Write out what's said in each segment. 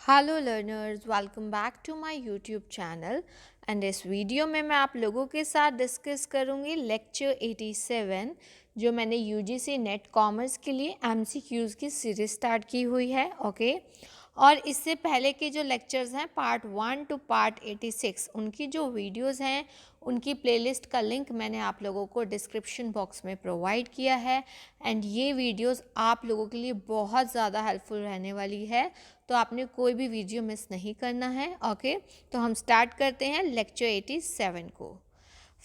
Hello learners, welcome back to my YouTube channel. And इस video में मैं आप लोगों के साथ डिस्कस करूंगी लेक्चर 87 जो मैंने यूजीसी नेट कॉमर्स के लिए एमसीक्यूज़ की सीरीज स्टार्ट की हुई है। ओके और इससे पहले के जो लेक्चर्स हैं पार्ट 1 टू पार्ट 86 उनकी जो वीडियोस हैं उनकी प्लेलिस्ट का लिंक मैंने आप लोगों को डिस्क्रिप्शन बॉक्स में प्रोवाइड किया है। एंड ये वीडियोस आप लोगों के लिए बहुत ज़्यादा हेल्पफुल रहने वाली है, तो आपने कोई भी वीडियो मिस नहीं करना है। ओके तो हम स्टार्ट करते हैं लेक्चर 87 को।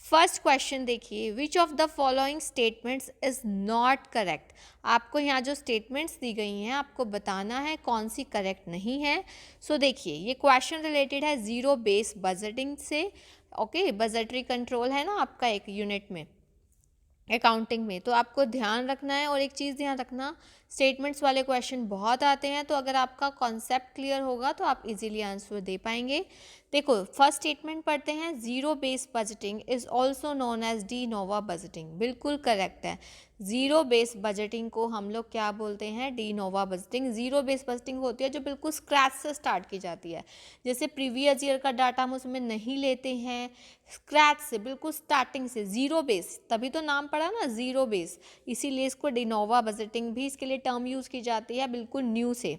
फर्स्ट क्वेश्चन देखिए, which of the following statements is not correct. आपको यहाँ जो स्टेटमेंट्स दी गई हैं आपको बताना है कौन सी करेक्ट नहीं है। सो देखिए ये क्वेश्चन रिलेटेड है ज़ीरो बेस बजटिंग से। ओके बजटरी कंट्रोल है ना आपका एक यूनिट में अकाउंटिंग में, तो आपको ध्यान रखना है। और एक चीज़ ध्यान रखना, स्टेटमेंट्स वाले क्वेश्चन बहुत आते हैं, तो अगर आपका कॉन्सेप्ट क्लियर होगा तो आप इजीली आंसर दे पाएंगे। देखो फर्स्ट स्टेटमेंट पढ़ते हैं, zero base budgeting is also known as de novo budgeting. बिल्कुल करेक्ट है। ज़ीरो बेस बजटिंग को हम लोग क्या बोलते हैं? De novo budgeting. Zero base budgeting होती है जो बिल्कुल स्क्रैच से स्टार्ट की जाती है, जैसे प्रीवियस ईयर का डाटा हम उसमें नहीं लेते हैं, स्क्रैच से बिल्कुल स्टार्टिंग से ज़ीरो बेस, तभी तो नाम पड़ा ना ज़ीरो बेस, इसीलिए इसको डिनोवा बजटिंग भी इसके लिए टर्म यूज़ की जाती है बिल्कुल न्यू से।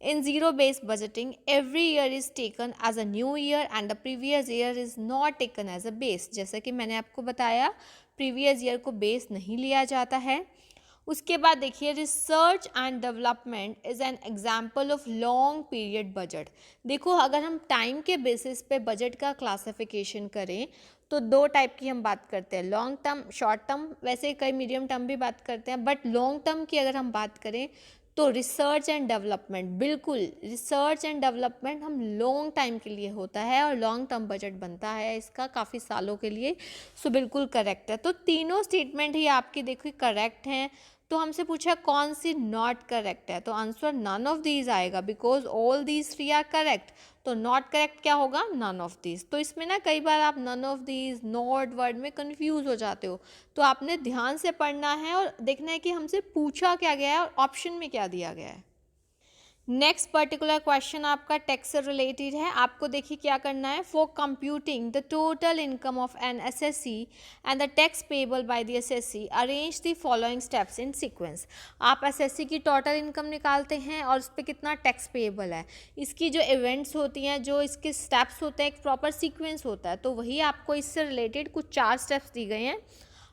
In zero base budgeting every year is taken as a new year and the previous year is not taken as a base. जैसा कि मैंने आपको बताया प्रीवियस ईयर को बेस नहीं लिया जाता है। उसके बाद देखिए, research and development is an example of long period budget. देखो अगर हम टाइम के बेसिस पे बजट का क्लासिफिकेशन करें तो दो टाइप की हम बात करते हैं, लॉन्ग टर्म शॉर्ट टर्म, वैसे कई मीडियम टर्म भी बात करते हैं, बट लॉन्ग टर्म की अगर हम बात करें तो रिसर्च एंड डेवलपमेंट, बिल्कुल रिसर्च एंड डेवलपमेंट हम लॉन्ग टाइम के लिए होता है और लॉन्ग टर्म बजट बनता है इसका काफ़ी सालों के लिए। सो बिल्कुल करेक्ट है। तो तीनों स्टेटमेंट ही आपकी देखिए करेक्ट हैं। तो हमसे पूछा कौन सी नॉट करेक्ट है, तो आंसर नन ऑफ दीज आएगा, because all these three are correct. तो नॉट करेक्ट क्या होगा? None of these. तो इसमें ना कई बार आप none of these not word में कंफ्यूज हो जाते हो, तो आपने ध्यान से पढ़ना है और देखना है कि हमसे पूछा क्या गया है और ऑप्शन में क्या दिया गया है। नेक्स्ट पर्टिकुलर क्वेश्चन आपका टैक्स से रिलेटेड है। आपको देखिए क्या करना है, for computing the total income of an SSC and the tax payable by the SSC arrange the following steps in sequence. आप एसएससी की टोटल इनकम निकालते हैं और उस पर कितना टैक्स पेबल है, इसकी जो इवेंट्स होती हैं, जो इसके स्टेप्स होते हैं, एक प्रॉपर सीक्वेंस होता है, तो वही आपको इससे रिलेटेड कुछ 4 स्टेप्स दी गए हैं।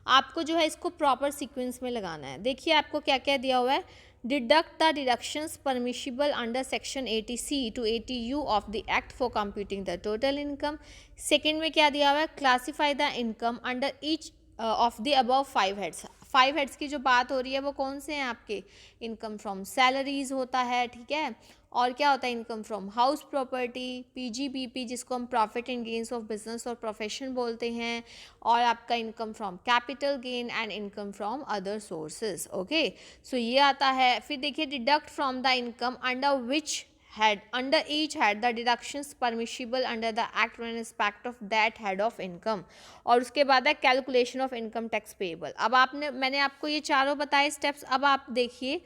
आपको जो है इसको प्रॉपर सीक्वेंस में लगाना है। देखिए आपको क्या क्या दिया हुआ है, deduct the deductions permissible under section 80C to 80U of the act for computing the total income. Second में क्या दिया हुआ है, classify the income under each of the above 5 heads. 5 heads की जो बात हो रही है वो कौन से हैं आपके? इनकम फ्रॉम सैलरीज होता है, ठीक है, और क्या होता है, income from house property, PGBP जिसको हम profit and gains of business और प्रोफेशन बोलते हैं, और आपका income from capital gain and income from other sources. Okay so ये आता है। फिर देखिए, deduct from the income under which head, under each head the deductions permissible under the act in respect of that head of income। और उसके बाद है calculation of income tax payable. अब मैंने आपको ये चारों बताए स्टेप्स। अब आप देखिए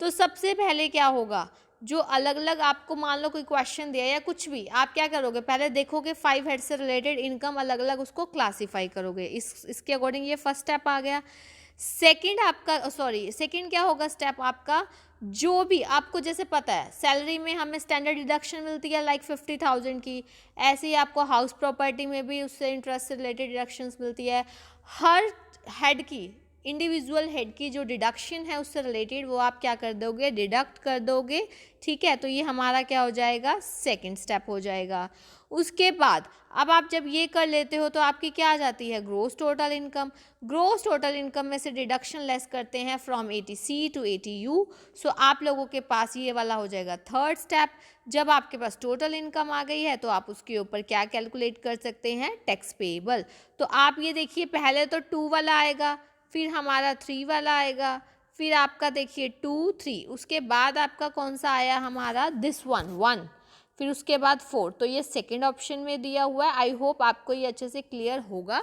तो सबसे पहले क्या होगा, जो अलग अलग आपको मान लो कोई क्वेश्चन दिया या कुछ भी, आप क्या करोगे, पहले देखोगे 5 हेड से रिलेटेड इनकम अलग अलग उसको क्लासीफाई करोगे, इसके अकॉर्डिंग ये फर्स्ट स्टेप आ गया। सेकंड आपका सेकंड क्या होगा स्टेप आपका, जो भी आपको जैसे पता है सैलरी में हमें स्टैंडर्ड डिडक्शन मिलती है लाइक 50,000 की, ऐसे ही आपको हाउस प्रॉपर्टी में भी उससे इंटरेस्ट से रिलेटेड डिडक्शंस मिलती है। हर हेड की, इंडिविजुअल हेड की जो डिडक्शन है उससे रिलेटेड वो आप क्या कर दोगे, डिडक्ट कर दोगे, ठीक है। तो ये हमारा क्या हो जाएगा, सेकंड स्टेप हो जाएगा। उसके बाद अब आप जब ये कर लेते हो तो आपकी क्या आ जाती है, gross total income. Gross total income में से डिडक्शन लेस करते हैं फ्रॉम 80C to 80U। सो आप लोगों के पास ये वाला हो जाएगा थर्ड स्टेप। जब आपके पास टोटल इनकम आ गई है तो आप उसके ऊपर क्या कैलकुलेट कर सकते हैं, टैक्स पेएबल। तो आप ये देखिए पहले तो 2 वाला आएगा, फिर हमारा 3 वाला आएगा, फिर आपका देखिए 2 3, उसके बाद आपका कौन सा आया हमारा, दिस वन 1, फिर उसके बाद 4। तो ये सेकंड ऑप्शन में दिया हुआ है। आई होप आपको ये अच्छे से क्लियर होगा।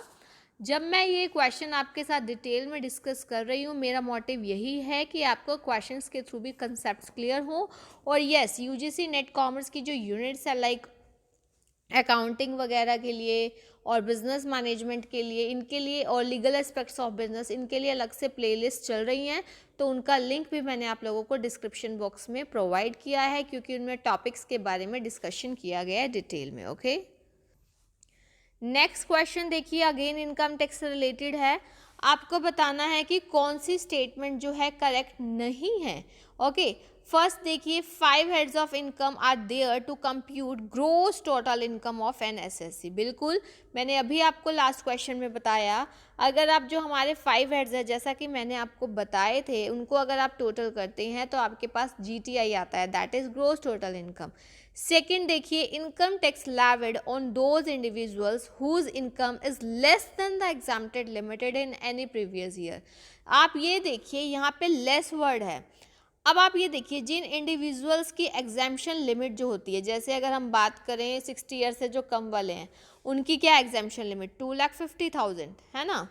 जब मैं ये क्वेश्चन आपके साथ डिटेल में डिस्कस कर रही हूँ, मेरा मोटिव यही है कि आपको क्वेश्चंस के थ्रू भी कंसेप्ट क्लियर हो। और यस, यूजीसी नेट कॉमर्स की जो यूनिट्स है लाइक अकाउंटिंग वगैरह के लिए और बिजनेस मैनेजमेंट के लिए, इनके लिए, और लीगल एस्पेक्ट्स ऑफ बिजनेस, इनके लिए अलग से प्लेलिस्ट चल रही हैं। तो उनका लिंक भी मैंने आप लोगों को डिस्क्रिप्शन बॉक्स में प्रोवाइड किया है, क्योंकि उनमें टॉपिक्स के बारे में डिस्कशन किया गया है डिटेल में। ओके, नेक्स्ट क्वेश्चन देखिए, अगेन इनकम टैक्स से रिलेटेड है। आपको बताना है कि कौन सी स्टेटमेंट जो है करेक्ट नहीं है। ओके, फर्स्ट देखिए, 5 heads of income are there to compute gross total income of an SSC. बिल्कुल, मैंने अभी आपको लास्ट क्वेश्चन में बताया, अगर आप जो हमारे 5 हेड्स है, जैसा कि मैंने आपको बताए थे, उनको अगर आप टोटल करते हैं तो आपके पास जीटीआई आता है, that is gross total income. Second देखिए, income tax levied on those individuals whose income is less than the exempted limited in any previous year. आप ये देखिए, यहाँ पे लेस वर्ड है। अब आप ये देखिए, जिन इंडिविजुअल्स की एग्जाम्पशन लिमिट जो होती है, जैसे अगर हम बात करें 60 ईयर से जो कम वाले हैं, उनकी क्या एग्जाम्पशन लिमिट 2,50,000 है ना।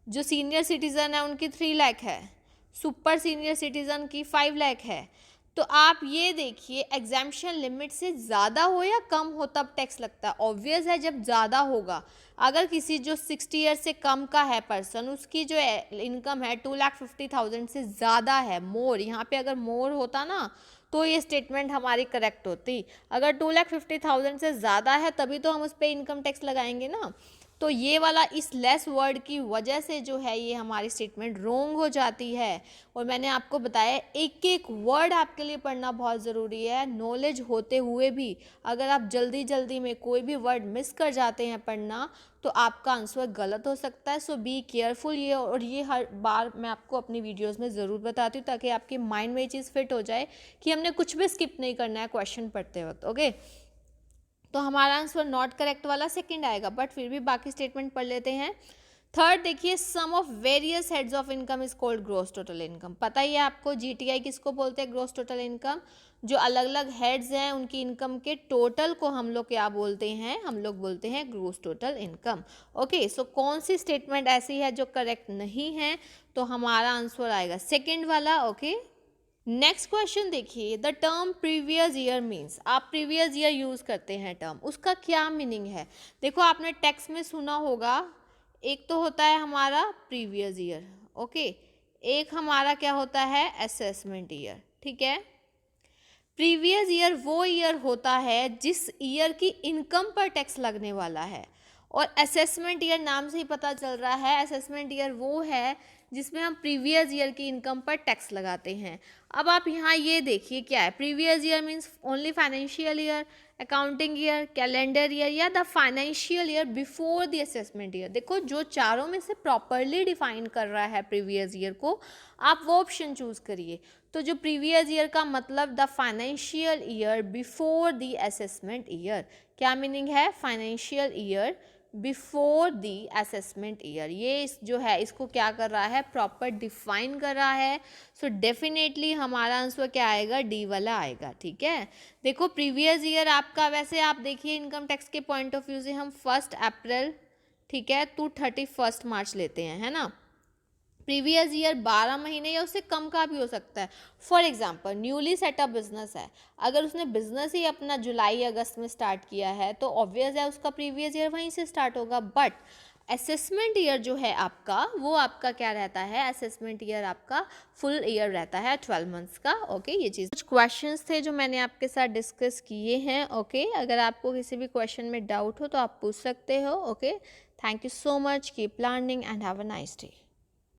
जो सीनियर सिटीज़न है उनकी 3 लाख है, सुपर सीनियर सिटीज़न की 5 लाख है। तो आप ये देखिए, एग्जाम्पशन लिमिट से ज़्यादा हो या कम हो तब टैक्स लगता है। ऑब्वियस है जब ज़्यादा होगा। अगर किसी जो 60 ईयर से कम का है पर्सन, उसकी जो इनकम है 2,50,000 से ज़्यादा है, मोर, यहाँ पे अगर मोर होता ना तो ये स्टेटमेंट हमारी करेक्ट होती। अगर 2,50,000 से ज़्यादा है तभी तो हम उस पर इनकम टैक्स लगाएंगे ना। तो ये वाला इस लेस वर्ड की वजह से जो है ये हमारी स्टेटमेंट रोंग हो जाती है। और मैंने आपको बताया, एक एक वर्ड आपके लिए पढ़ना बहुत ज़रूरी है। नॉलेज होते हुए भी अगर आप जल्दी जल्दी में कोई भी वर्ड मिस कर जाते हैं पढ़ना, तो आपका आंसर गलत हो सकता है। सो बी केयरफुल। ये और ये हर बार मैं आपको अपनी वीडियोज़ में ज़रूर बताती हूँ, ताकि आपके माइंड में ये चीज़ फिट हो जाए कि हमने कुछ भी स्किप नहीं करना है क्वेश्चन पढ़ते वक्त। ओके, तो हमारा आंसर नॉट करेक्ट वाला सेकंड आएगा, बट फिर भी बाकी स्टेटमेंट पढ़ लेते हैं। थर्ड देखिए, some of various heads of income is called gross total income. पता ही है आपको जीटीआई किसको बोलते हैं, ग्रोस टोटल इनकम। जो अलग अलग हेड्स हैं उनकी इनकम के टोटल को हम लोग क्या बोलते हैं, हम लोग बोलते हैं ग्रोस टोटल इनकम। ओके, सो कौन सी स्टेटमेंट ऐसी है जो करेक्ट नहीं है, तो हमारा आंसर आएगा सेकेंड वाला। ओके, नेक्स्ट क्वेश्चन देखिए, the term previous year means. आप प्रीवियस ईयर यूज़ करते हैं टर्म, उसका क्या मीनिंग है। देखो, आपने टेक्स्ट में सुना होगा, एक तो होता है हमारा प्रीवियस ईयर, ओके, एक हमारा क्या होता है, असेसमेंट ईयर। ठीक है, प्रीवियस ईयर वो ईयर होता है जिस ईयर की इनकम पर टैक्स लगने वाला है, और असेसमेंट ईयर नाम से ही पता चल रहा है, असेसमेंट ईयर वो है जिसमें हम प्रीवियस ईयर की इनकम पर टैक्स लगाते हैं। अब आप यहाँ ये देखिए क्या है, previous year means only financial year, accounting year, calendar year, या the financial year before the assessment year. देखो, जो चारों में से प्रॉपरली डिफाइन कर रहा है प्रीवियस ईयर को, आप वो ऑप्शन चूज करिए। तो जो प्रीवियस ईयर का मतलब the financial year before the assessment year. क्या मीनिंग है, financial year before the assessment year. ये जो है इसको क्या कर रहा है, प्रॉपर डिफाइन कर रहा है। सो डेफिनेटली हमारा आंसर क्या आएगा, डी वाला आएगा। ठीक है, देखो प्रीवियस ईयर आपका, वैसे आप देखिए इनकम टैक्स के पॉइंट ऑफ व्यू से हम 1 अप्रैल, ठीक है, टू 31 मार्च लेते हैं, है ना। प्रीवियस ईयर 12 महीने या उससे कम का भी हो सकता है। For example, newly setup business है, अगर उसने बिजनेस ही अपना जुलाई अगस्त में स्टार्ट किया है तो ऑब्वियस है उसका प्रीवियस ईयर वहीं से स्टार्ट होगा। बट असेसमेंट ईयर जो है आपका, वो आपका क्या रहता है, असेसमेंट ईयर आपका फुल ईयर रहता है, 12 मंथ्स का। ओके, ये चीज़, कुछ क्वेश्चंस थे जो मैंने आपके साथ डिस्कस किए हैं। ओके, अगर आपको किसी भी क्वेश्चन में डाउट हो तो आप पूछ सकते हो। Okay, thank you so much, keep learning and have a nice day.